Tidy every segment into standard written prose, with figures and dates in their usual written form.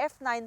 F9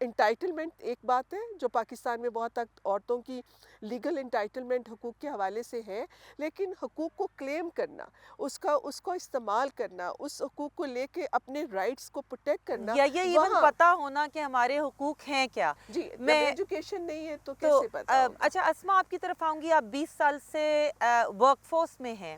entitlement ایک بات ہے جو پاکستان میں بہت تک عورتوں کی لیگل انٹائٹلمنٹ حقوق کے حوالے سے ہے، لیکن حقوق کو کلیم کرنا، اس کو استعمال کرنا، اس حقوق کو لے کے اپنے رائٹس کو پروٹیکٹ کرنا، یا یہ ایون وہاں پتہ ہونا کہ ہمارے حقوق ہیں کیا. جی جب میں ایجوکیشن نہیں ہے تو تو کیسے پتا ہوگا؟ اچھا اسما آپ کی طرف آؤں گی. آپ 20 سال سے ورک فورس میں ہیں.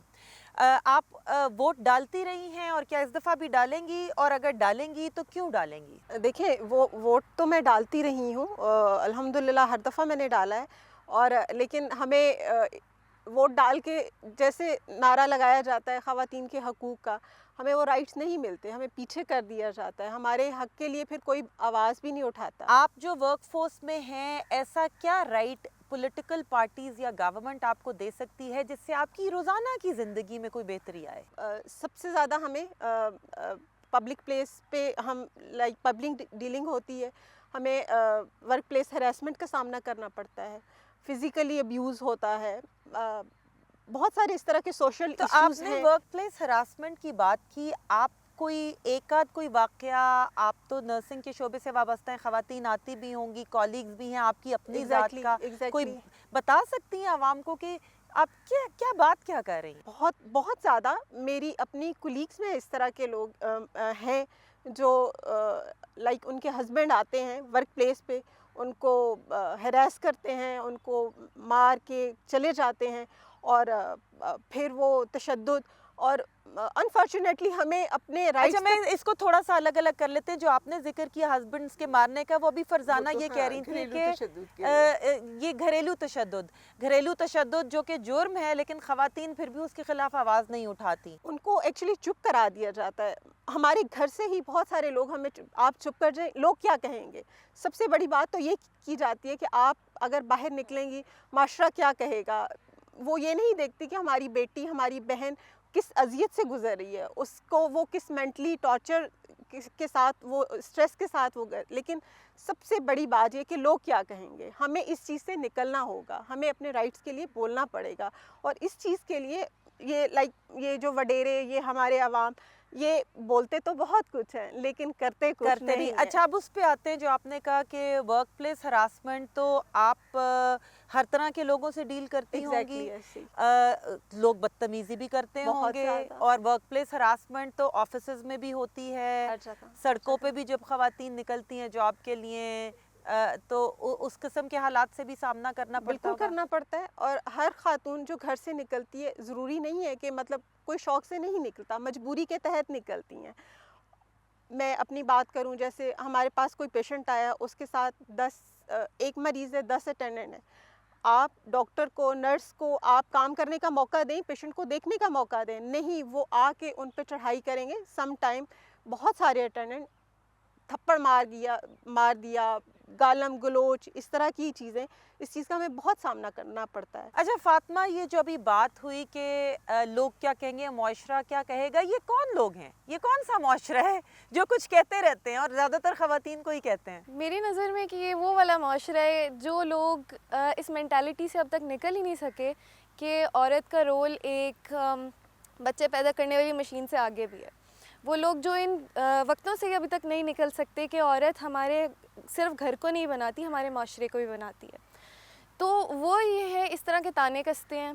آپ ووٹ ڈالتی رہی ہیں اور کیا اس دفعہ بھی ڈالیں گی، اور اگر ڈالیں گی تو کیوں ڈالیں گی؟ دیکھیں وہ ووٹ تو میں ڈالتی رہی ہوں، الحمدللہ ہر دفعہ میں نے ڈالا ہے، اور لیکن ہمیں ووٹ ڈال کے جیسے نعرہ لگایا جاتا ہے خواتین کے حقوق کا، ہمیں وہ رائٹس نہیں ملتے، ہمیں پیچھے کر دیا جاتا ہے، ہمارے حق کے لیے پھر کوئی آواز بھی نہیں اٹھاتا. آپ جو ورک فورس میں ہیں، ایسا کیا رائٹ پولیٹیکل پارٹیز یا گورنمنٹ آپ کو دے سکتی ہے جس سے آپ کی روزانہ کی زندگی میں کوئی بہتری آئے؟ سب سے زیادہ ہمیں پبلک پلیس پہ ہم لائک پبلک ڈیلنگ ہوتی ہے، ہمیں ورک پلیس ہراسمنٹ کا سامنا کرنا پڑتا ہے، فزیکلی ابیوز ہوتا ہے، بہت سارے اس طرح کے سوشل تو آپ ایشوز نے ہیں. ورک پلیس ہراسمنٹ کی بات کی، آپ کوئی ایک آدھ کوئی واقعہ، آپ تو نرسنگ کے شعبے سے وابستہ ہیں، خواتین آتی بھی ہوں گی، کالیگز بھی ہیں آپ کی اپنی ذات کا، کوئی بتا سکتی ہیں عوام کو کہ آپ کیا بات کیا کر رہی ہیں؟ بہت زیادہ میری اپنی کولیگس میں اس طرح کے لوگ ہیں جو لائک ان کے ہسبینڈ آتے ہیں ورک پلیس پہ، ان کو ہراس کرتے ہیں، ان کو مار کے چلے جاتے ہیں، اور پھر وہ تشدد، اور انفارچونیٹلی ہمیں اپنے اچھا رائٹس میں اس کو تھوڑا سا الگ الگ کر لیتے ہیں. جو آپ نے ذکر کیا ہسبینڈس کے مارنے کا، وہ بھی فرزانہ یہ کہہ رہی تھی کہ یہ گھریلو تشدد جو کہ جرم ہے، لیکن خواتین پھر بھی اس کے خلاف آواز نہیں اٹھاتی. ان کو ایکچولی چپ کرا دیا جاتا ہے. ہمارے گھر سے ہی بہت سارے لوگ ہمیں آپ چپ کر جائیں، لوگ کیا کہیں گے. سب سے بڑی بات تو یہ کی جاتی ہے کہ آپ اگر باہر نکلیں گی معاشرہ کیا کہے گا. وہ یہ نہیں دیکھتی کہ ہماری بیٹی، ہماری بہن کس اذیت سے گزر رہی ہے، اس کو وہ کس مینٹلی ٹارچر کے ساتھ، وہ اسٹریس کے ساتھ وہ لیکن سب سے بڑی بات یہ کہ لوگ کیا کہیں گے. ہمیں اس چیز سے نکلنا ہوگا، ہمیں اپنے رائٹس کے لیے بولنا پڑے گا، اور اس چیز کے لیے یہ جو وڈیرے، یہ ہمارے عوام، یہ بولتے تو بہت کچھ ہیں لیکن کرتے کچھ نہیں ہیں. اچھا اب اس پہ آتے ہیں جو آپ نے کہا کہ ورک پلیس ہراسمنٹ، تو آپ ہر طرح کے لوگوں سے ڈیل کرتی ہوں گی. لوگ بدتمیزی بھی کرتے ہوں گے، اور ورک پلیس ہراسمنٹ تو آفیسز میں بھی ہوتی ہے، سڑکوں پہ بھی جب خواتین نکلتی ہیں جاب کے لیے، تو اس قسم کے حالات سے بھی سامنا کرنا پڑتا بالکل کرنا پڑتا ہے. اور ہر خاتون جو گھر سے نکلتی ہے، ضروری نہیں ہے کہ مطلب کوئی شوق سے نہیں نکلتا، مجبوری کے تحت نکلتی ہیں. میں اپنی بات کروں، جیسے ہمارے پاس کوئی پیشنٹ آیا، اس کے ساتھ 1 مریض ہے، 10 اٹینڈنٹ ہیں. آپ ڈاکٹر کو، نرس کو آپ کام کرنے کا موقع دیں، پیشنٹ کو دیکھنے کا موقع دیں. نہیں، وہ آ کے ان پہ چڑھائی کریں گے. سم ٹائم بہت سارے اٹینڈنٹ تھپڑ مار دیا، گالم گلوچ، اس طرح کی چیزیں، اس چیز کا ہمیں بہت سامنا کرنا پڑتا ہے. اچھا فاطمہ، یہ جو ابھی بات ہوئی کہ لوگ کیا کہیں گے، معاشرہ کیا کہے گا، یہ کون لوگ ہیں؟ یہ کون سا معاشرہ ہے جو کچھ کہتے رہتے ہیں اور زیادہ تر خواتین کو ہی کہتے ہیں؟ میری نظر میں کہ یہ وہ والا معاشرہ ہے جو لوگ اس مینٹالٹی سے اب تک نکل ہی نہیں سکے کہ عورت کا رول ایک بچے پیدا کرنے والی مشین سے آگے بھی ہے. وہ لوگ جو ان وقتوں سے ابھی تک نہیں نکل سکتے کہ عورت ہمارے صرف گھر کو نہیں بناتی، ہمارے معاشرے کو بھی بناتی ہے. تو وہ یہ ہے، اس طرح کے تانے کستے ہیں،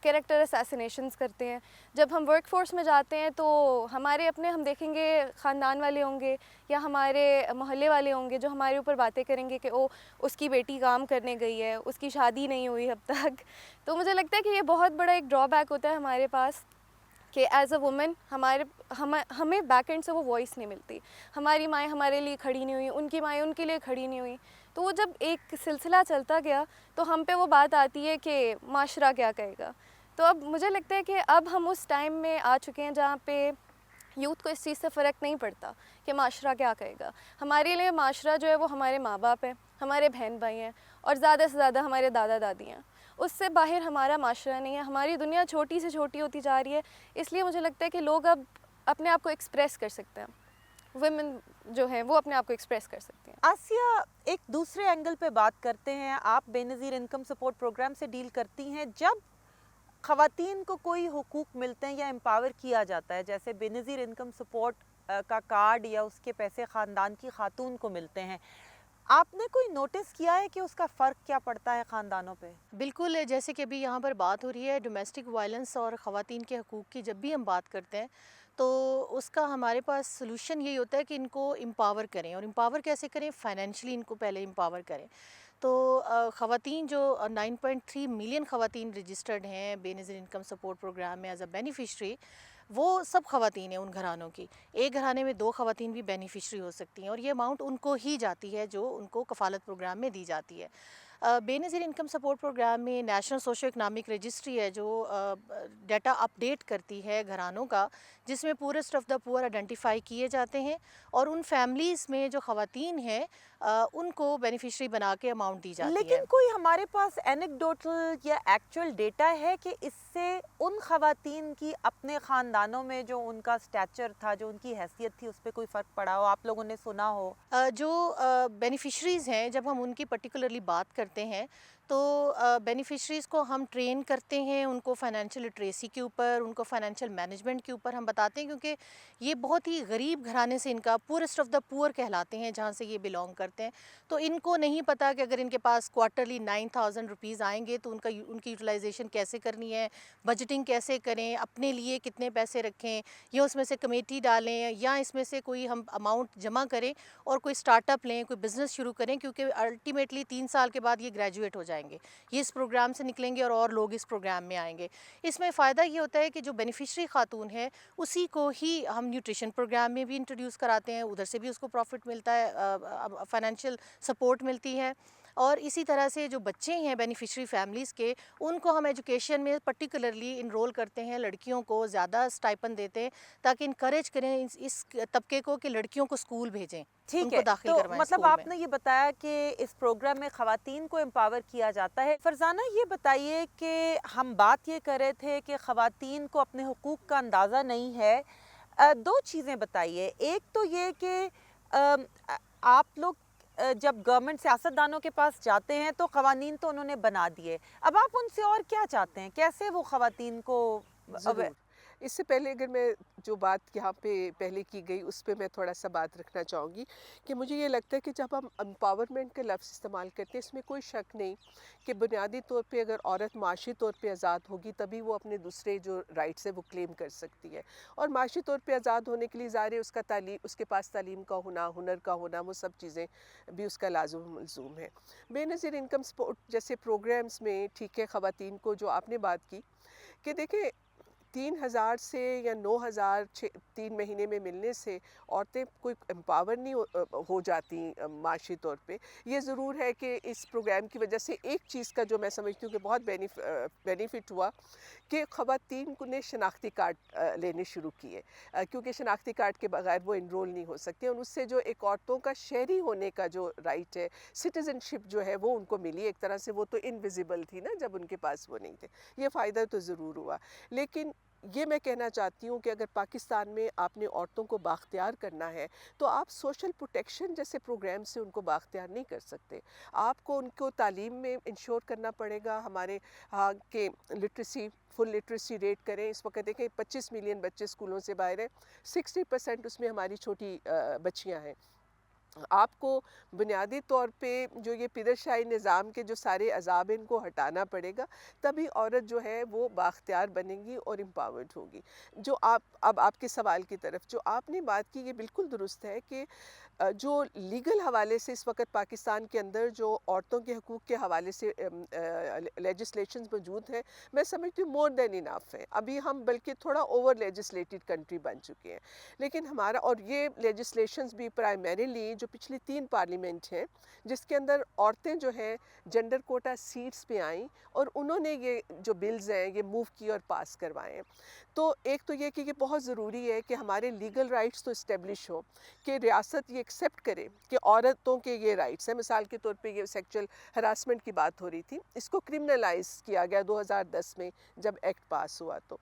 کیریکٹر اسیسینیشنز کرتے ہیں. جب ہم ورک فورس میں جاتے ہیں تو ہمارے اپنے ہم دیکھیں گے خاندان والے ہوں گے یا ہمارے محلے والے ہوں گے جو ہمارے اوپر باتیں کریں گے کہ اس کی بیٹی کام کرنے گئی ہے، اس کی شادی نہیں ہوئی اب تک. تو مجھے لگتا ہے کہ یہ بہت بڑا ایک ڈرا بیک ہوتا ہے ہمارے پاس کہ ایز اے وومن ہمیں بیک اینڈ سے وہ وائس نہیں ملتی. ہماری مائیں ہمارے لیے کھڑی نہیں ہوئی، ان کی مائیں ان کے لیے کھڑی نہیں ہوئی. تو وہ جب ایک سلسلہ چلتا گیا تو ہم پہ وہ بات آتی ہے کہ معاشرہ کیا کہے گا. تو اب مجھے لگتا ہے کہ اب ہم اس ٹائم میں آ چکے ہیں جہاں پہ یوتھ کو اس چیز سے فرق نہیں پڑتا کہ معاشرہ کیا کہے گا. ہمارے لیے معاشرہ جو ہے وہ ہمارے ماں باپ ہیں، ہمارے بہن بھائی ہیں، اور زیادہ سے زیادہ ہمارے دادا دادی ہیں. اس سے باہر ہمارا معاشرہ نہیں ہے. ہماری دنیا چھوٹی سے چھوٹی ہوتی جا رہی ہے. اس لیے مجھے لگتا ہے کہ لوگ اب اپنے آپ کو ایکسپریس کر سکتے ہیں. ویمن جو ہیں وہ اپنے آپ کو ایکسپریس کر سکتے ہیں. آسیہ، ایک دوسرے اینگل پہ بات کرتے ہیں. آپ بے نظیر انکم سپورٹ پروگرام سے ڈیل کرتی ہیں. جب خواتین کو کوئی حقوق ملتے ہیں یا امپاور کیا جاتا ہے، جیسے بے نظیر انکم سپورٹ کا کارڈ یا اس کے پیسے خاندان کی خاتون کو ملتے ہیں، آپ نے کوئی نوٹس کیا ہے کہ اس کا فرق کیا پڑتا ہے خاندانوں پہ؟ بالکل، جیسے کہ ابھی یہاں پر بات ہو رہی ہے ڈومیسٹک وائلنس اور خواتین کے حقوق کی، جب بھی ہم بات کرتے ہیں تو اس کا ہمارے پاس سلوشن یہی ہوتا ہے کہ ان کو امپاور کریں، اور امپاور کیسے کریں؟ فائنینشلی ان کو پہلے امپاور کریں۔ تو خواتین جو 9.3 ملین خواتین رجسٹرڈ ہیں بے نظیر انکم سپورٹ پروگرام میں ایز اے بینیفیشری، وہ سب خواتین ہیں ان گھرانوں کی، ایک گھرانے میں 2 خواتین بھی بینیفیشری ہو سکتی ہیں، اور یہ اماؤنٹ ان کو ہی جاتی ہے جو ان کو کفالت پروگرام میں دی جاتی ہے۔ بے نظیر انکم سپورٹ پروگرام میں نیشنل سوشو اکنامک رجسٹری ہے جو ڈیٹا اپڈیٹ کرتی ہے گھرانوں کا، جس میں پورسٹ آف دا پور آئیڈینٹیفائی کیے جاتے ہیں، اور ان فیملیز میں جو خواتین ہیں ان کو بینیفیشری بنا کے اماؤنٹ دی جاتی ہے۔ لیکن کوئی ہمارے پاس اینیکڈوٹل یا ایکچوئل ڈیٹا ہے کہ اس سے ان خواتین کی اپنے خاندانوں میں جو ان کا سٹیچر تھا، جو ان کی حیثیت تھی، اس پہ کوئی فرق پڑا ہو، آپ لوگوں نے سنا ہو؟ جو بینیفیشریز ہیں، جب ہم ان کی پرٹیکولرلی بات کرتے ہیں تو بینیفیشریز کو ہم ٹرین کرتے ہیں، ان کو فائنینشیل لٹریسی کے اوپر، ان کو فائنینشیل مینجمنٹ کے اوپر ہم بتاتے ہیں، کیونکہ یہ بہت ہی غریب گھرانے سے ان کا پورسٹ آف دا پور کہلاتے ہیں جہاں سے یہ بلونگ کرتے ہیں، تو ان کو نہیں پتہ کہ اگر ان کے پاس کوارٹرلی 9,000 روپیز آئیں گے تو ان کی یوٹیلائزیشن کیسے کرنی ہے، بجٹنگ کیسے کریں، اپنے لیے کتنے پیسے رکھیں، یا اس میں سے کمیٹی ڈالیں، یا اس میں سے کوئی ہم اماؤنٹ جمع کریں اور کوئی اسٹارٹ اپ لیں، کوئی بزنس شروع کریں، کیونکہ الٹیمیٹلی 3 سال کے بعد یہ گریجویٹ ہو جائیں گے، یہ اس پروگرام سے نکلیں گے اور لوگ اس پروگرام میں آئیں گے۔ اس میں فائدہ یہ ہوتا ہے کہ جو بینیفیشری خاتون ہے اسی کو ہی ہم نیوٹریشن پروگرام میں بھی انٹروڈیوس کراتے ہیں، ادھر سے بھی اس کو پروفٹ ملتا ہے، فائنینشیل سپورٹ ملتی ہے، اور اسی طرح سے جو بچے ہیں بینیفیشری فیملیز کے، ان کو ہم ایجوکیشن میں پرٹیکولرلی انرول کرتے ہیں، لڑکیوں کو زیادہ اسٹائپن دیتے ہیں تاکہ انکریج کریں اس طبقے کو کہ لڑکیوں کو اسکول بھیجیں، ٹھیک ان ہے، کو داخل تو کروائیں مطلب اسکول آپ میں۔ نے یہ بتایا کہ اس پروگرام میں خواتین کو امپاور کیا جاتا ہے۔ فرزانہ یہ بتائیے کہ ہم بات یہ کر رہے تھے کہ خواتین کو اپنے حقوق کا اندازہ نہیں ہے، 2 چیزیں بتائیے، ایک تو یہ کہ آپ لوگ جب گورنمنٹ سیاستدانوں کے پاس جاتے ہیں تو قوانین تو انہوں نے بنا دیے، اب آپ ان سے اور کیا چاہتے ہیں؟ کیسے وہ خواتین کو ضرور۔ اس سے پہلے اگر میں جو بات یہاں پہ پہلے کی گئی اس پہ میں تھوڑا سا بات رکھنا چاہوں گی کہ مجھے یہ لگتا ہے کہ جب ہم امپاورمنٹ کا لفظ استعمال کرتے ہیں، اس میں کوئی شک نہیں کہ بنیادی طور پہ اگر عورت معاشی طور پہ آزاد ہوگی تبھی وہ اپنے دوسرے جو رائٹس ہے وہ کلیم کر سکتی ہے، اور معاشی طور پہ آزاد ہونے کے لیے ظاہر ہے اس کے پاس تعلیم کا ہونا، ہنر کا ہونا، وہ سب چیزیں بھی اس کا لازم و ملزوم ہے۔ بے نظیر انکم سپورٹ جیسے پروگرامز میں ٹھیک ہے خواتین کو جو آپ نے بات کی کہ دیکھیں 3,000 سے یا 9,000 3 مہینے میں ملنے سے عورتیں کوئی امپاور نہیں ہو جاتی معاشی طور پہ۔ یہ ضرور ہے کہ اس پروگرام کی وجہ سے ایک چیز کا جو میں سمجھتی ہوں کہ بہت بینیفٹ ہوا کہ خواتین نے شناختی کارڈ لینے شروع کیے، کیونکہ شناختی کارڈ کے بغیر وہ انرول نہیں ہو سکتے، اور اس سے جو ایک عورتوں کا شہری ہونے کا جو رائٹ ہے، سٹیزن شپ جو ہے وہ ان کو ملی ایک طرح سے، وہ تو انویزیبل تھی نا جب ان کے پاس وہ نہیں تھے، یہ فائدہ تو ضرور ہوا۔ لیکن یہ میں کہنا چاہتی ہوں کہ اگر پاکستان میں آپ نے عورتوں کو بااختیار کرنا ہے تو آپ سوشل پروٹیکشن جیسے پروگرام سے ان کو بااختیار نہیں کر سکتے، آپ کو ان کو تعلیم میں انشور کرنا پڑے گا، ہمارے کہ لٹریسی فل لٹریسی ریٹ کریں۔ اس وقت دیکھیں 25 ملین بچے اسکولوں سے باہر ہیں، 60% اس میں ہماری چھوٹی بچیاں ہیں۔ آپ کو بنیادی طور پہ جو یہ پدر شاہی نظام کے جو سارے عذاب ان کو ہٹانا پڑے گا، تبھی عورت جو ہے وہ بااختیار بنے گی اور امپاورڈ ہوگی۔ جو اب آپ کے سوال کی طرف جو آپ نے بات کی، یہ بالکل درست ہے کہ جو لیگل حوالے سے اس وقت پاکستان کے اندر جو عورتوں کے حقوق کے حوالے سے لیجسلیشنز موجود ہیں، میں سمجھتی ہوں مور دین انف ہیں، ابھی ہم بلکہ تھوڑا اوور لیجسلیٹڈ کنٹری بن چکے ہیں، لیکن ہمارا اور یہ لیجسلیشنز بھی پرائمریلی جو پچھلی 3 پارلیمنٹ ہیں جس کے اندر عورتیں جو ہیں جنڈر کوٹا سیٹس پہ آئیں اور انہوں نے یہ جو بلز ہیں یہ موو کیے اور پاس کروائے ہیں۔ تو ایک تو یہ کہ یہ بہت ضروری ہے کہ ہمارے لیگل رائٹس تو اسٹیبلش ہوں، کہ ریاست یہ ایکسیپٹ کرے کہ عورتوں کے یہ رائٹس ہیں۔ مثال کے طور پہ یہ سیکچول ہراسمنٹ کی بات ہو رہی تھی، اس کو کرمنلائز کیا گیا 2010 میں جب ایکٹ پاس ہوا تو،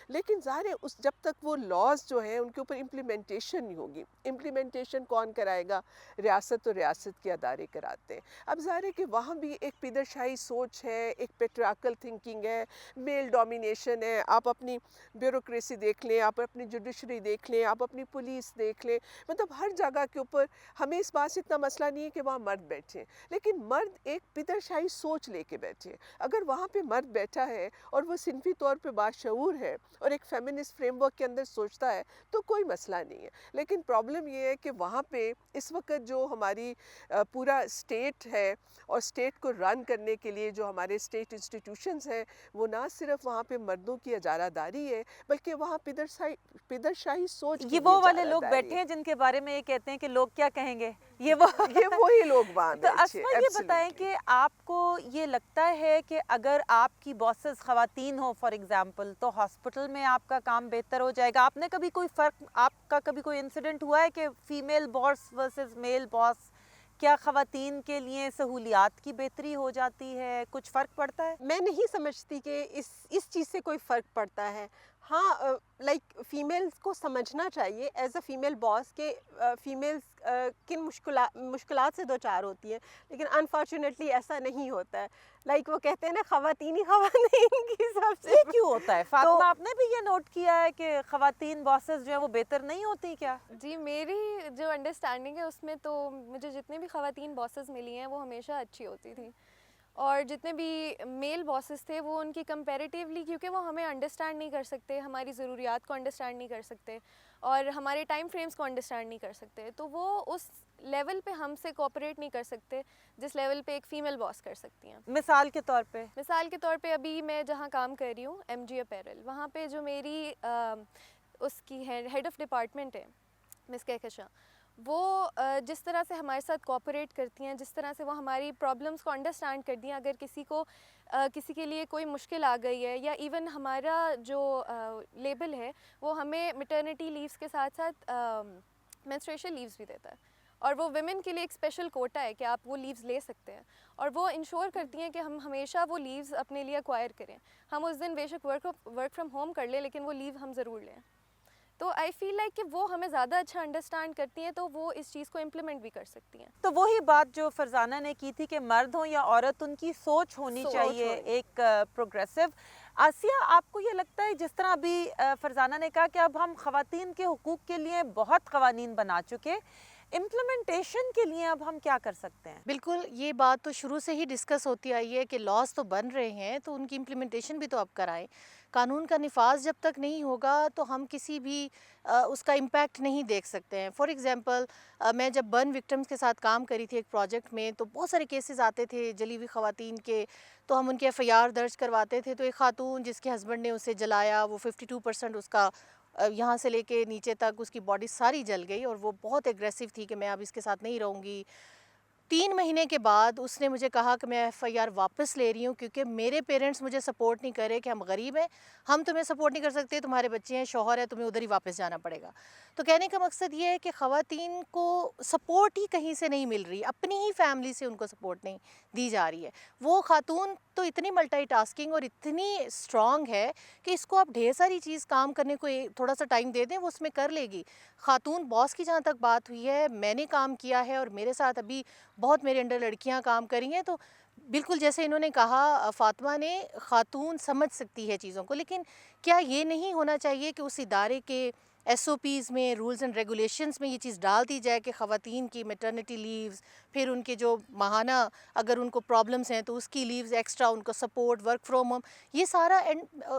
لیکن ظاہر ہے جب تک وہ لاز جو ہیں ان کے اوپر امپلیمنٹیشن نہیں ہوگی، امپلیمنٹیشن کون کرائے گا؟ ریاست اور ریاست کے ادارے کراتے ہیں. اب ظاہر ہے کہ وہاں بھی ایک پیدرشاہی سوچ ہے, ایک پیٹریارکل تھنکنگ ہے, میل ڈومینیشن ہے. آپ اپنی بیوروکریسی دیکھ لیں, آپ اپنی جوڈیشری دیکھ لیں, آپ اپنی پولیس دیکھ لیں, مطلب ہر جگہ کے اوپر ہمیں اس بات سے اتنا مسئلہ نہیں ہے کہ وہاں مرد بیٹھے, لیکن مرد ایک پیدرشاہی سوچ لے کے بیٹھے. اگر وہاں پہ مرد بیٹھا ہے اور وہ صنفی طور پہ باشعور ہے اور ایک فیمنسٹ فریم ورک کے اندر سوچتا ہے تو کوئی مسئلہ نہیں ہے. لیکن پرابلم یہ ہے کہ وہاں پہ اس وقت جو ہماری پورا اسٹیٹ ہے اور اسٹیٹ کو رن کرنے کے لیے جو ہمارے اسٹیٹ انسٹیٹیوشنز ہیں, وہ نہ صرف وہاں پہ مردوں کی اجارہ داری ہے بلکہ وہاں پیدرشاہی سوچ کی یہ وہ والے لوگ بیٹھے ہیں جن کے بارے میں یہ کہتے ہیں کہ لوگ کیا کہیں گے, یہ وہی لوگ وہاں تو بیٹھے. اسما یہ بتائیں کہ آپ کو یہ لگتا ہے کہ اگر آپ کی باسز خواتین ہوں فار ایگزامپل تو ہاسپٹل میں آپ کا کام بہتر ہو جائے گا؟ آپ نے کبھی کوئی فرق, آپ کا کبھی کوئی انسیڈنٹ ہوا ہے کہ فیمیل باس ورسز میل باس, کیا خواتین کے لیے سہولیات کی بہتری ہو جاتی ہے, کچھ فرق پڑتا ہے؟ میں نہیں سمجھتی کہ اس چیز سے کوئی فرق پڑتا ہے. ہاں لائک فیمیلز کو سمجھنا چاہیے ایز اے فیمیل باس کہ فیمیلز کن مشکلات سے دوچار ہوتی ہیں, لیکن انفارچونیٹلی ایسا نہیں ہوتا ہے. لائک وہ کہتے ہیں نا خواتین کی سب سے یہ کیوں ہوتا ہے فاطمہ؟ آپ نے بھی یہ نوٹ کیا ہے کہ خواتین باسز جو ہیں وہ بہتر نہیں ہوتی کیا؟ جی میری جو انڈرسٹینڈنگ ہے اس میں تو مجھے جتنے بھی خواتین باسز ملی ہیں وہ ہمیشہ اچھی ہوتی تھیں, اور جتنے بھی میل باسز تھے وہ ان کی کمپیریٹیولی, کیونکہ وہ ہمیں انڈرسٹینڈ نہیں کر سکتے, ہماری ضروریات کو انڈرسٹینڈ نہیں کر سکتے اور ہمارے ٹائم فریمز کو انڈرسٹینڈ نہیں کر سکتے, تو وہ اس لیول پہ ہم سے کوپریٹ نہیں کر سکتے جس لیول پہ ایک فیمیل باس کر سکتی ہیں. مثال کے طور پہ ابھی میں جہاں کام کر رہی ہوں ایم جی اپیرل, وہاں پہ جو میری اس کی ہیڈ آف ڈپارٹمنٹ ہے مس کہکشاں, وہ جس طرح سے ہمارے ساتھ کوپریٹ کرتی ہیں, جس طرح سے وہ ہماری پرابلمس کو انڈرسٹینڈ کرتی ہیں, اگر کسی کے لیے کوئی مشکل آ گئی ہے, یا ایون ہمارا جو لیبل ہے وہ ہمیں میٹرنٹی لیوز کے ساتھ ساتھ مینسٹریشن لیوز بھی دیتا ہے, اور وہ ویمن کے لیے ایک اسپیشل کوٹا ہے کہ آپ وہ لیوز لے سکتے ہیں, اور وہ انشور کرتی ہیں کہ ہم ہمیشہ وہ لیوز اپنے لیے ایکوائر کریں. ہم اس دن بے شک ورک فرام ہوم کر لیں لیکن وہ لیو ہم ضرور لیں. تو آئی فیل لائک کہ وہ ہمیں زیادہ اچھا انڈرسٹینڈ کرتی ہیں, تو وہ اس چیز کو امپلیمنٹ بھی کر سکتی ہیں. تو وہی بات جو فرزانہ نے کی تھی کہ مرد ہوں یا عورت, ان کی سوچ ہونی چاہیے ایک پروگریسو. آسیہ, آپ کو یہ لگتا ہے جس طرح ابھی فرزانہ نے کہا کہ اب ہم خواتین کے حقوق کے لیے بہت قوانین بنا چکے, امپلیمنٹیشن کے لیے اب ہم کیا کر سکتے ہیں؟ بالکل, یہ بات تو شروع سے ہی ڈسکس ہوتی آئی ہے کہ لاز تو بن رہے ہیں تو ان کی امپلیمنٹیشن بھی تو اب کرائیں. قانون کا نفاذ جب تک نہیں ہوگا تو ہم کسی بھی اس کا امپیکٹ نہیں دیکھ سکتے ہیں. فار ایگزامپل میں جب برن وکٹمز کے ساتھ کام کری تھی ایک پروجیکٹ میں, تو بہت سارے کیسز آتے تھے جلی ہوئی خواتین کے, تو ہم ان کے ایف آئی آر درج کرواتے تھے. تو ایک خاتون جس کے ہسبینڈ نے اسے جلایا, وہ 52% اس کا یہاں سے لے کے نیچے تک اس کی باڈی ساری جل گئی, اور وہ بہت ایگریسو تھی کہ میں اب اس کے ساتھ نہیں رہوں گی. 3 مہینے کے بعد اس نے مجھے کہا کہ میں ایف آئی آر واپس لے رہی ہوں کیونکہ میرے پیرنٹس مجھے سپورٹ نہیں کر رہے, کہ ہم غریب ہیں, ہم تمہیں سپورٹ نہیں کر سکتے, تمہارے بچے ہیں, شوہر ہے, تمہیں ادھر ہی واپس جانا پڑے گا. تو کہنے کا مقصد یہ ہے کہ خواتین کو سپورٹ ہی کہیں سے نہیں مل رہی, اپنی ہی فیملی سے ان کو سپورٹ نہیں دی جا رہی ہے. وہ خاتون تو اتنی ملٹی ٹاسکنگ اور اتنی اسٹرانگ ہے کہ اس کو آپ ڈھیر ساری چیز کام کرنے کو تھوڑا سا ٹائم دے دیں وہ اس میں کر لے گی. خاتون باس کی جہاں تک بات ہوئی ہے, میں نے کام کیا ہے اور میرے ساتھ ابھی بہت میرے انڈر لڑکیاں کام کری ہیں, تو بالکل جیسے انہوں نے کہا فاطمہ نے, خاتون سمجھ سکتی ہے چیزوں کو, لیکن کیا یہ نہیں ہونا چاہیے کہ اس ادارے کے ایس او پیز میں, رولز اینڈ ریگولیشنز میں یہ چیز ڈال دی جائے کہ خواتین کی میٹرنٹی لیوز, پھر ان کے جو ماہانہ اگر ان کو پرابلمس ہیں تو اس کی لیوز ایکسٹرا, ان کو سپورٹ, ورک فرام ہوم, یہ سارا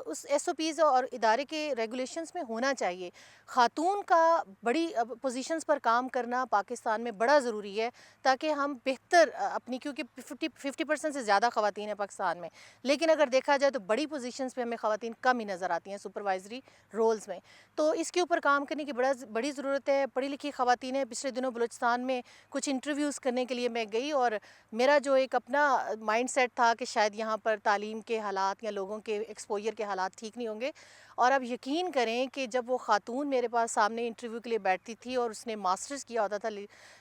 اس ایس او پیز اور ادارے کے ریگولیشنز میں ہونا چاہیے. خاتون کا بڑی پوزیشنز پر کام کرنا پاکستان میں بڑا ضروری ہے تاکہ ہم بہتر اپنی, کیونکہ 50% سے زیادہ خواتین ہیں پاکستان میں, لیکن اگر دیکھا جائے تو بڑی پوزیشنز پہ ہمیں خواتین کم ہی نظر آتی ہیں سپروائزری رولز میں. تو اس کے اوپر کام کرنے کی بڑی ضرورت ہے. پڑھی لکھی خواتین ہیں. پچھلے دنوں بلوچستان میں کچھ انٹرویوز کرنے کے لیے میں گئی, اور میرا جو ایک اپنا مائنڈ سیٹ تھا کہ شاید یہاں پر تعلیم کے حالات یا لوگوں کے ایکسپوجر کے حالات ٹھیک نہیں ہوں گے, اور اب یقین کریں کہ جب وہ خاتون میرے پاس سامنے انٹرویو کے لیے بیٹھتی تھی اور اس نے ماسٹرز کیا ہوتا تھا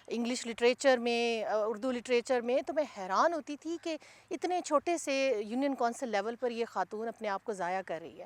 انگلش لٹریچر میں, اردو لٹریچر میں, تو میں حیران ہوتی تھی کہ اتنے چھوٹے سے یونین کونسل لیول پر یہ خاتون اپنے آپ کو ضائع کر رہی ہے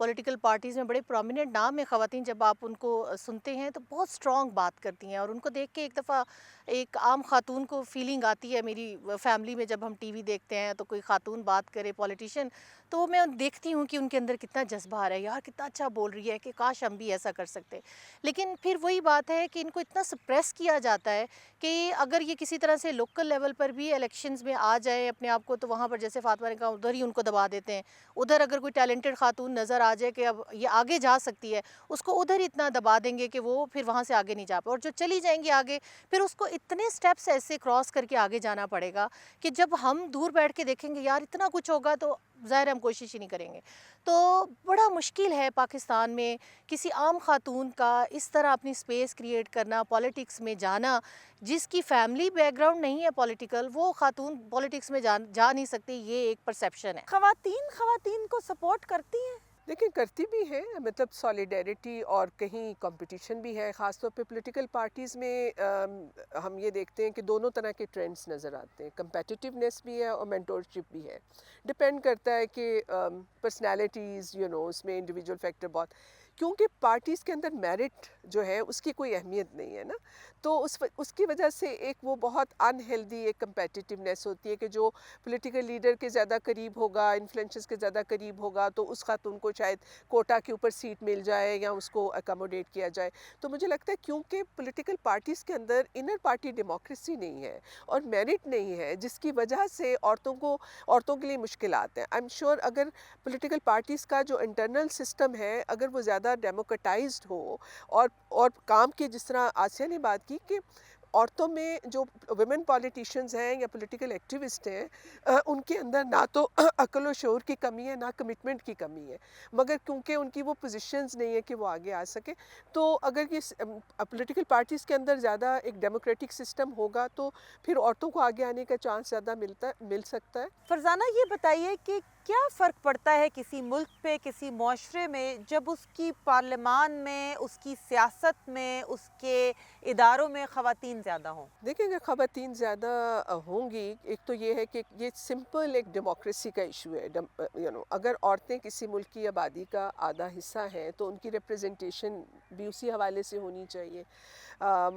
پولیٹیکل پارٹیز میں بڑے پرومیننٹ نام ہیں خواتین، جب آپ ان کو سنتے ہیں تو بہت اسٹرانگ بات کرتی ہیں، اور ان کو دیکھ کے ایک دفعہ ایک عام خاتون کو فیلنگ آتی ہے. میری فیملی میں جب ہم ٹی وی دیکھتے ہیں تو کوئی خاتون بات کرے پولیٹیشین، تو میں دیکھتی ہوں کہ ان کے اندر کتنا جذبہ آ رہا ہے، یار کتنا اچھا بول رہی ہے، کہ کاش ہم بھی ایسا کر سکتے. لیکن پھر وہی بات ہے کہ ان کو اتنا سپریس کیا جاتا ہے کہ اگر یہ کسی طرح سے لوکل لیول پر بھی الیکشنز میں آ جائے اپنے آپ کو، تو وہاں پر جیسے فاطمہ نے کہا ادھر ہی ان کو دبا دیتے ہیں. ادھر اگر کوئی ٹیلنٹڈ خاتون نظر آ جائے کہ اب یہ آگے جا سکتی ہے، اس کو ادھر اتنا دبا دیں گے کہ وہ پھر وہاں سے آگے نہیں جا پائے. اور جو چلی جائیں گی آگے، پھر اس کو اتنے سٹیپس ایسے کراس کر کے آگے جانا پڑے گا کہ جب ہم دور بیٹھ کے دیکھیں گے یار اتنا کچھ ہوگا، تو ظاہر ہم کوشش ہی نہیں کریں گے. تو بڑا مشکل ہے پاکستان میں کسی عام خاتون کا اس طرح اپنی سپیس کریٹ کرنا، پالیٹکس میں جانا. جس کی فیملی بیک گراؤنڈ نہیں ہے پولیٹیکل، وہ خاتون پالیٹکس میں جا نہیں سکتی. یہ ایک پرسیپشن ہے. خواتین کو سپورٹ کرتی ہیں؟ لیکن کرتی بھی ہیں، مطلب سالیڈیرٹی اور کہیں کمپٹیشن بھی ہے. خاص طور پہ پولیٹیکل پارٹیز میں ہم یہ دیکھتے ہیں کہ دونوں طرح کے ٹرینڈز نظر آتے ہیں. کمپیٹیٹیونیس بھی ہے اور مینٹورشپ بھی ہے. ڈپینڈ کرتا ہے کہ پرسنالٹیز اس میں انڈیویجول فیکٹر بہت، کیونکہ پارٹیز کے اندر میرٹ جو ہے اس کی کوئی اہمیت نہیں ہے نا. تو اس کی وجہ سے ایک وہ بہت انہیلدی ایک کمپیٹیٹیونیس ہوتی ہے کہ جو پولیٹیکل لیڈر کے زیادہ قریب ہوگا، انفلوئنسز کے زیادہ قریب ہوگا، تو اس خاتون کو شاید کوٹا کے اوپر سیٹ مل جائے یا اس کو اکاموڈیٹ کیا جائے. تو مجھے لگتا ہے کیونکہ پولیٹیکل پارٹیز کے اندر انر پارٹی ڈیموکریسی نہیں ہے اور میرٹ نہیں ہے، جس کی وجہ سے عورتوں کے لیے مشکلات ہیں. آئی ایم شیور اگر پولیٹیکل پارٹیز کا جو انٹرنل سسٹم ہے اگر وہ زیادہ ڈیموکریٹائزڈ ہو، اور کام کے جس طرح آسیہ نے بات کی کہ عورتوں میں جو ویمن پولیٹیشنز ہیں یا پولیٹیکل ایکٹیوسٹ ہیں، ان کے اندر نہ تو عقل و شعور کی کمی ہے، نہ کمٹمنٹ کی کمی ہے، مگر کیونکہ ان کی وہ پوزیشنز نہیں ہے کہ وہ آگے آ سکے. تو اگر یہ پولیٹیکل پارٹیز کے اندر زیادہ ایک ڈیموکریٹک سسٹم ہوگا تو پھر عورتوں کو آگے آنے کا چانس زیادہ مل سکتا ہے. فرزانہ یہ بتائیے کہ کیا فرق پڑتا ہے کسی ملک پہ، کسی معاشرے میں، جب اس کی پارلیمان میں، اس کی سیاست میں، اس کے اداروں میں خواتین زیادہ ہوں؟ دیکھیں اگر خواتین زیادہ ہوں گی، ایک تو یہ ہے کہ یہ سمپل ایک ڈیموکریسی کا ایشو ہے. اگر عورتیں کسی ملک کی آبادی کا آدھا حصہ ہیں تو ان کی ریپریزنٹیشن بھی اسی حوالے سے ہونی چاہیے.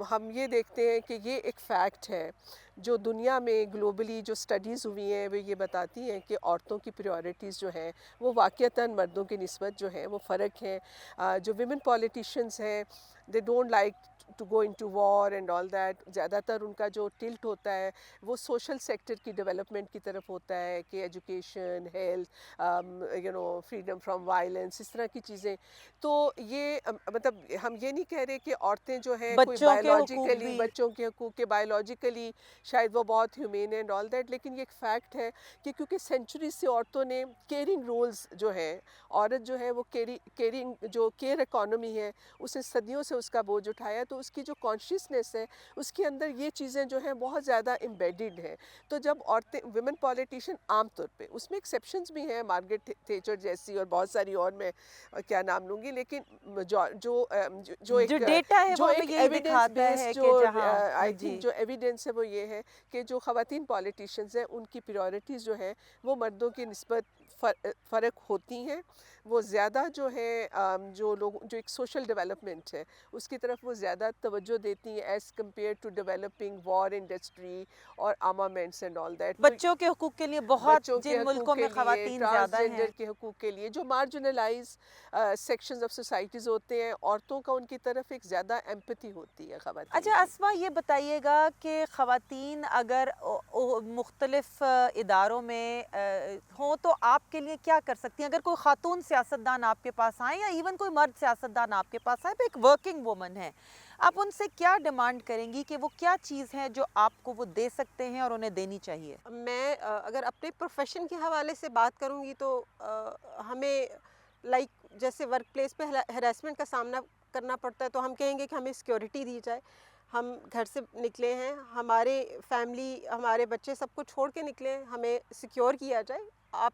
ہم یہ دیکھتے ہیں کہ یہ ایک فیکٹ ہے جو دنیا میں گلوبلی جو سٹڈیز ہوئی ہیں وہ یہ بتاتی ہیں کہ عورتوں کی پریورٹیز جو ہیں وہ واقعتاً مردوں کی نسبت جو ہیں وہ فرق ہیں. جو ویمن پولیٹیشنز ہیں they don't like to go into war and all that. زیادہ تر ان کا جو ٹلٹ ہوتا ہے وہ سوشل سیکٹر کی ڈیولپمنٹ کی طرف ہوتا ہے کہ education, health, freedom from violence, اس طرح کی چیزیں. تو یہ مطلب ہم یہ نہیں کہہ رہے کہ عورتیں جو ہیں کوئی بایولوجیکلی، بچوں کے حقوق کے بایولوجیکلی شاید وہ بہت ہیومین اینڈ آل دیٹ، لیکن یہ ایک فیکٹ ہے کہ کیونکہ سینچوریز سے عورتوں نے کیئرنگ رولز جو ہے، عورت جو ہے وہ کیئرنگ جو کیئر اکانومی ہے اسے صدیوں سے اس کا بوجھ اٹھایا، تو اس کی جو کانشیسنیس ہے اس کے اندر یہ چیزیں جو ہیں بہت زیادہ امبیڈڈ ہیں. تو جب عورتیں ویمن پولیٹیشین عام طور پہ، اس میں ایکسیپشنز بھی ہیں، مارگریٹ تھیچر جیسی اور بہت ساری اور، میں کیا نام لوں گی، لیکن جو ڈیٹا ہے جو وہ ایک یہی دکھاتا ہے کہ جہاں آئی تھنک جو ایویڈنس ہے وہ یہ ہے کہ جو خواتین پولیٹیشنز ہیں ان کی پریورٹیز جو ہیں وہ مردوں کی نسبت فرق ہوتی ہیں. وہ زیادہ جو ہے جو ایک سوشل ڈیولپمنٹ ہے اس کی طرف وہ زیادہ توجہ دیتی ہیں as compare to developing war industry اور آرمامنٹس اینڈ آل دیٹ. بچوں کے حقوق کے لیے بہت جن ملکوں میں خواتین زیادہ ہیں، ٹرانسجنڈر کے حقوق کے لیے جو مارجنلائز سیکشنز آف سوسائٹیز ہوتے ہیں، عورتوں کا ان کی طرف ایک زیادہ ایمپتھی ہوتی ہے خواتین. اچھا اسما یہ بتائیے گا کہ خواتین اگر مختلف اداروں میں ہوں تو آپ کے لیے کیا کر سکتی ہیں؟ اگر کوئی خاتون سیاستدان آپ کے پاس آئیں یا ایون کوئی مرد سیاستدان آپ کے پاس آئے، ایک ورکنگ وومن ہے، آپ ان سے کیا ڈیمانڈ کریں گی کہ وہ کیا چیز ہے جو آپ کو وہ دے سکتے ہیں اور انہیں دینی چاہیے؟ میں اگر اپنے پروفیشن کے حوالے سے بات کروں گی تو ہمیں جیسے ورک پلیس پہ ہراسمنٹ کا سامنا کرنا پڑتا ہے تو ہم کہیں گے کہ ہمیں سیکیورٹی دی جائے. ہم گھر سے نکلے ہیں، ہمارے فیملی، ہمارے بچے سب کو چھوڑ کے نکلے ہیں، ہمیں سیکیور کیا جائے. آپ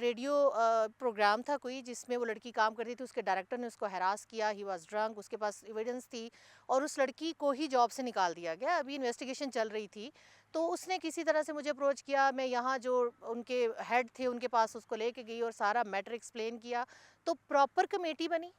ریڈیو پروگرام تھا کوئی جس میں وہ لڑکی کام کرتی تھی، اس کے ڈائریکٹر نے اس کو ہراس کیا، ہی واز ڈرنک، اس کے پاس ایویڈنس تھی اور اس لڑکی کو ہی جاب سے نکال دیا گیا. ابھی انویسٹیگیشن چل رہی تھی تو اس نے کسی طرح سے مجھے اپروچ کیا، میں یہاں جو ان کے ہیڈ تھے ان کے پاس اس کو لے کے گئی اور سارا میٹر ایکسپلین کیا. تو پراپر کمیٹی بنی،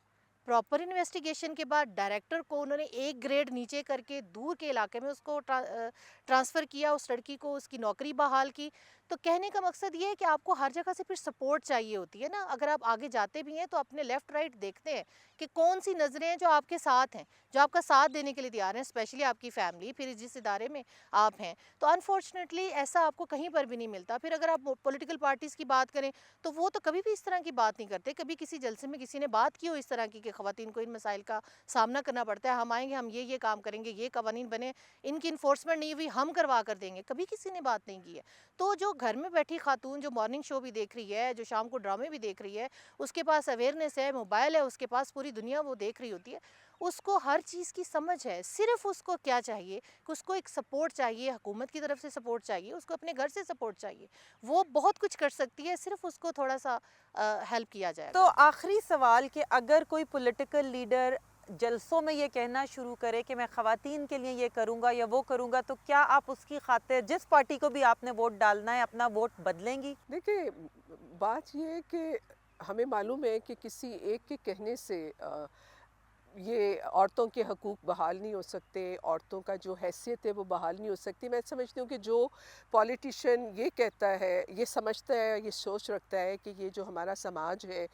پراپر انویسٹیگیشن کے بعد ڈائریکٹر کو انہوں نے ایک گریڈ نیچے کر کے دور کے علاقے میں اس کو ٹرانسفر کیا، اس لڑکی کو اس کی نوکری بحال کی. تو کہنے کا مقصد یہ ہے کہ آپ کو ہر جگہ سے پھر سپورٹ چاہیے ہوتی ہے نا. اگر آپ آگے جاتے بھی ہیں تو اپنے لیفٹ رائٹ دیکھتے ہیں کہ کون سی نظریں ہیں جو آپ کے ساتھ ہیں، جو آپ کا ساتھ دینے کے لیے تیار ہیں، اسپیشلی آپ کی فیملی، پھر جس ادارے میں آپ ہیں. تو انفارچونیٹلی ایسا آپ کو کہیں پر بھی نہیں ملتا. پھر اگر آپ پولیٹیکل پارٹیز کی بات کریں تو وہ تو کبھی بھی اس طرح کی بات نہیں کرتے. کبھی کسی جلسے میں کسی نے بات کی ہو اس طرح کی کہ خواتین کو ان مسائل کا سامنا کرنا پڑتا ہے، ہم آئیں گے، ہم یہ کام کریں گے، یہ قوانین بنے، ان کی انفورسمنٹ نہیں ہوئی، ہم کروا کر دیں گے، کبھی کسی نے بات نہیں کی ہے. تو جو گھر میں بیٹھی خاتون جو مارننگ شو بھی دیکھ رہی ہے، جو شام کو ڈرامے بھی دیکھ رہی ہے، اس کے پاس اویئرنیس ہے، موبائل ہے، اس کے پاس پوری دنیا وہ دیکھ رہی ہوتی ہے، اس کو ہر چیز کی سمجھ ہے. صرف اس کو کیا چاہیے کہ اس کو ایک سپورٹ چاہیے، حکومت کی طرف سے سپورٹ چاہیے، اس کو اپنے گھر سے سپورٹ چاہیے. وہ بہت کچھ کر سکتی ہے، صرف اس کو تھوڑا سا ہیلپ کیا جائے. تو آخری سوال کہ اگر کوئی پولیٹیکل لیڈر جلسوں میں یہ کہنا شروع کرے کہ میں خواتین کے لیے یہ کروں گا یا وہ کروں گا، تو کیا آپ اس کی خاطر جس پارٹی کو بھی آپ نے ووٹ ڈالنا ہے اپنا ووٹ بدلیں گی؟ دیکھیں، بات یہ ہے کہ ہمیں معلوم ہے کہ کسی ایک کے کہنے سے یہ عورتوں کے حقوق بحال نہیں ہو سکتے، عورتوں کا جو حیثیت ہے وہ بحال نہیں ہو سکتی. میں سمجھتی ہوں کہ جو پولیٹیشین یہ کہتا ہے، یہ سمجھتا ہے، یہ سوچ رکھتا ہے کہ یہ جو ہمارا سماج ہے،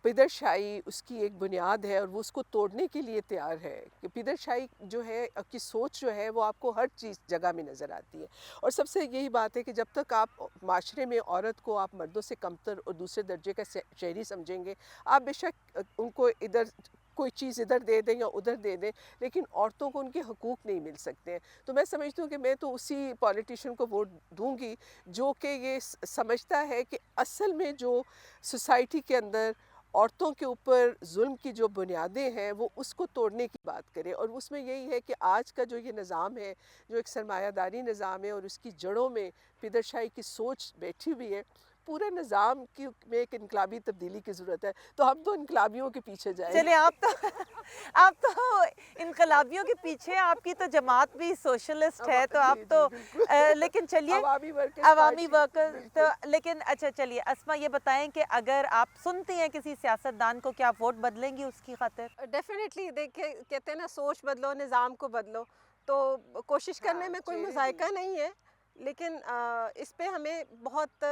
پدر شاہی اس کی ایک بنیاد ہے اور وہ اس کو توڑنے کے لیے تیار ہے. کہ پدر شاہی جو ہے کی سوچ جو ہے وہ آپ کو ہر چیز جگہ میں نظر آتی ہے. اور سب سے یہی بات ہے کہ جب تک آپ معاشرے میں عورت کو آپ مردوں سے کمتر اور دوسرے درجے کا شہری سمجھیں گے، آپ بے شک ان کو ادھر کوئی چیز ادھر دے دیں یا ادھر دے دیں، لیکن عورتوں کو ان کے حقوق نہیں مل سکتے ہیں. تو میں سمجھتی ہوں کہ میں تو اسی پولیٹیشین کو ووٹ دوں گی جو کہ یہ سمجھتا ہے کہ اصل میں جو سوسائٹی کے اندر عورتوں کے اوپر ظلم کی جو بنیادیں ہیں وہ اس کو توڑنے کی بات کرے. اور اس میں یہی ہے کہ آج کا جو یہ نظام ہے، جو ایک سرمایہ داری نظام ہے اور اس کی جڑوں میں پدر شاہی کی سوچ بیٹھی ہوئی ہے، پورے نظام میں ایک انقلابی تبدیلی کی ضرورت ہے. تو ہم تو انقلابیوں کے پیچھے جائیں. چلے آپ تو انقلابیوں کے پیچھے، آپ کی تو جماعت بھی سوشلسٹ ہے، تو آپ تو لیکن چلیے عوامی ورکر تو لیکن اچھا چلیے اسما یہ بتائیں کہ اگر آپ سنتی ہیں کسی سیاستدان کو، کیا آپ ووٹ بدلیں گی اس کی خاطر؟ ڈیفینیٹلی. دیکھیں، کہتے ہیں نا سوچ بدلو نظام کو بدلو، تو کوشش کرنے میں کوئی مذائقہ نہیں ہے، لیکن اس پہ ہمیں بہت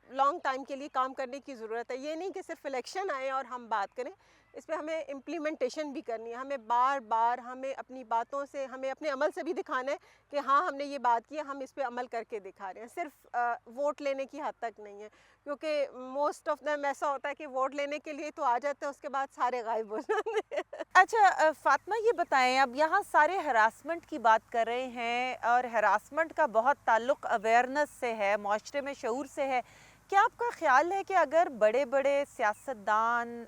لانگ ٹائم کے لیے کام کرنے کی ضرورت ہے. یہ نہیں کہ صرف الیکشن آئے اور ہم بات کریں، اس پہ ہمیں امپلیمنٹیشن بھی کرنی ہے. ہمیں بار بار ہمیں اپنی باتوں سے، ہمیں اپنے عمل سے بھی دکھانا ہے کہ ہاں ہم نے یہ بات کی، ہم اس پہ عمل کر کے دکھا رہے ہیں. صرف ووٹ لینے کی حد تک نہیں ہے، کیونکہ موسٹ آف دیم ایسا ہوتا ہے کہ ووٹ لینے کے لیے تو آ جاتے ہیں، اس کے بعد سارے غائب ہو جاتے ہیں. اچھا فاطمہ یہ بتائیں، اب یہاں سارے ہراسمنٹ کی بات کر رہے ہیں اور ہراسمنٹ کا بہت تعلق اویئرنس سے ہے، معاشرے میں شعور سے ہے. کیا آپ کا خیال ہے کہ اگر بڑے بڑے سیاستدان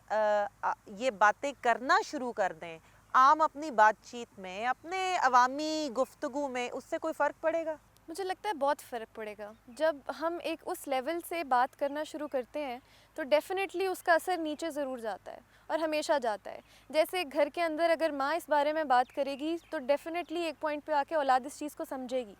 یہ باتیں کرنا شروع کر دیں عام اپنی بات چیت میں، اپنے عوامی گفتگو میں، اس سے کوئی فرق پڑے گا؟ مجھے لگتا ہے بہت فرق پڑے گا. جب ہم ایک اس لیول سے بات کرنا شروع کرتے ہیں تو ڈیفینیٹلی اس کا اثر نیچے ضرور جاتا ہے اور ہمیشہ جاتا ہے. جیسے گھر کے اندر اگر ماں اس بارے میں بات کرے گی تو ڈیفینیٹلی ایک پوائنٹ پہ آ کے اولاد اس چیز کو سمجھے گی.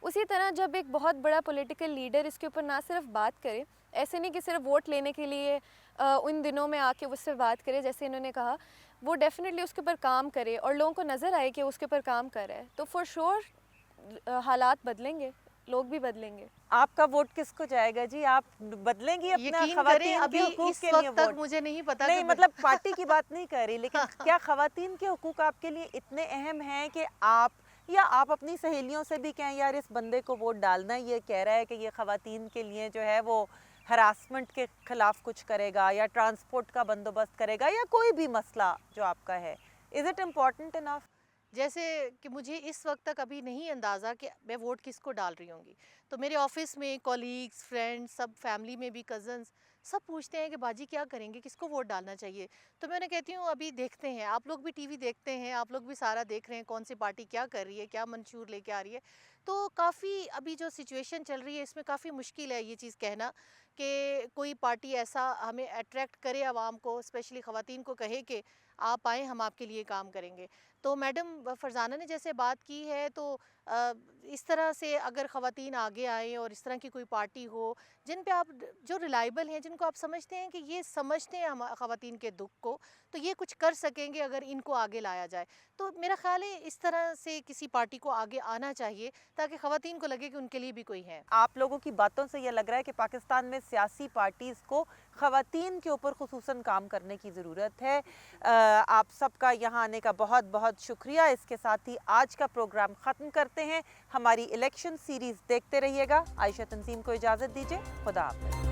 اسی طرح جب ایک بہت بڑا پولیٹیکل لیڈر اس کے اوپر نہ صرف بات کرے، ایسے نہیں کہ صرف ووٹ لینے کے لیے ان دنوں میں آ کے اس سے بات کرے جیسے انہوں نے کہا، وہ ڈیفینیٹلی اس کے اوپر کام کرے اور لوگوں کو نظر آئے کہ اس کے اوپر کام کر رہا ہے، تو فور شور حالات بدلیں گے، لوگ بھی بدلیں گے. آپ کا ووٹ کس کو جائے گا جی؟ آپ بدلیں گی اپنا یقین کریں خواتین ابھی کے حقوق اس کے لیے وقت تک ووٹ؟ مجھے نہیں پتا. نہیں مطلب پارٹی کی بات نہیں کر رہی، لیکن کیا خواتین کے حقوق آپ کے لیے اتنے اہم ہیں کہ آپ یا آپ اپنی سہیلیوں سے بھی کہیں یار اس بندے کو ووٹ ڈالنا ہے، یہ کہہ رہا ہے کہ یہ خواتین کے لیے جو ہے وہ ہراسمنٹ کے خلاف کچھ کرے گا یا ٹرانسپورٹ کا بندوبست کرے گا یا کوئی بھی مسئلہ جو آپ کا ہے، از اٹ امپورٹنٹ انف؟ جیسے کہ مجھے اس وقت تک ابھی نہیں اندازہ کہ میں ووٹ کس کو ڈال رہی ہوں گی. تو میرے آفس میں کولیگز، فرینڈس، سب فیملی میں بھی کزنز سب پوچھتے ہیں کہ باجی کیا کریں گے، کس کو ووٹ ڈالنا چاہیے. تو میں انہیں کہتی ہوں ابھی دیکھتے ہیں، آپ لوگ بھی ٹی وی دیکھتے ہیں، آپ لوگ بھی سارا دیکھ رہے ہیں کون سی پارٹی کیا کر رہی ہے، کیا منشور لے کے آ رہی ہے. تو کافی ابھی جو سچویشن چل رہی ہے اس میں کافی مشکل ہے یہ چیز کہنا کہ کوئی پارٹی ایسا ہمیں اٹریکٹ کرے عوام کو، اسپیشلی خواتین کو کہے کہ آپ آئیں ہم آپ کے لیے کام کریں گے. تو میڈم فرزانہ نے جیسے بات کی ہے تو اس طرح سے اگر خواتین آگے آئیں اور اس طرح کی کوئی پارٹی ہو جن پہ آپ جو ریلائبل ہیں، جن کو آپ سمجھتے ہیں کہ یہ سمجھتے ہیں خواتین کے دکھ کو، تو یہ کچھ کر سکیں گے اگر ان کو آگے لایا جائے. تو میرا خیال ہے اس طرح سے کسی پارٹی کو آگے آنا چاہیے تاکہ خواتین کو لگے کہ ان کے لیے بھی کوئی ہے. آپ لوگوں کی باتوں سے یہ لگ رہا ہے کہ پاکستان میں سیاسی پارٹیز کو خواتین کے اوپر خصوصاً کام کرنے کی ضرورت ہے. آپ سب کا یہاں آنے کا بہت بہت شکریہ. اس کے ساتھ ہی آج کا پروگرام ختم کرتے ہیں. ہماری الیکشن سیریز دیکھتے رہیے گا. عائشہ تنظیم کو اجازت دیجیے. خدا حافظ.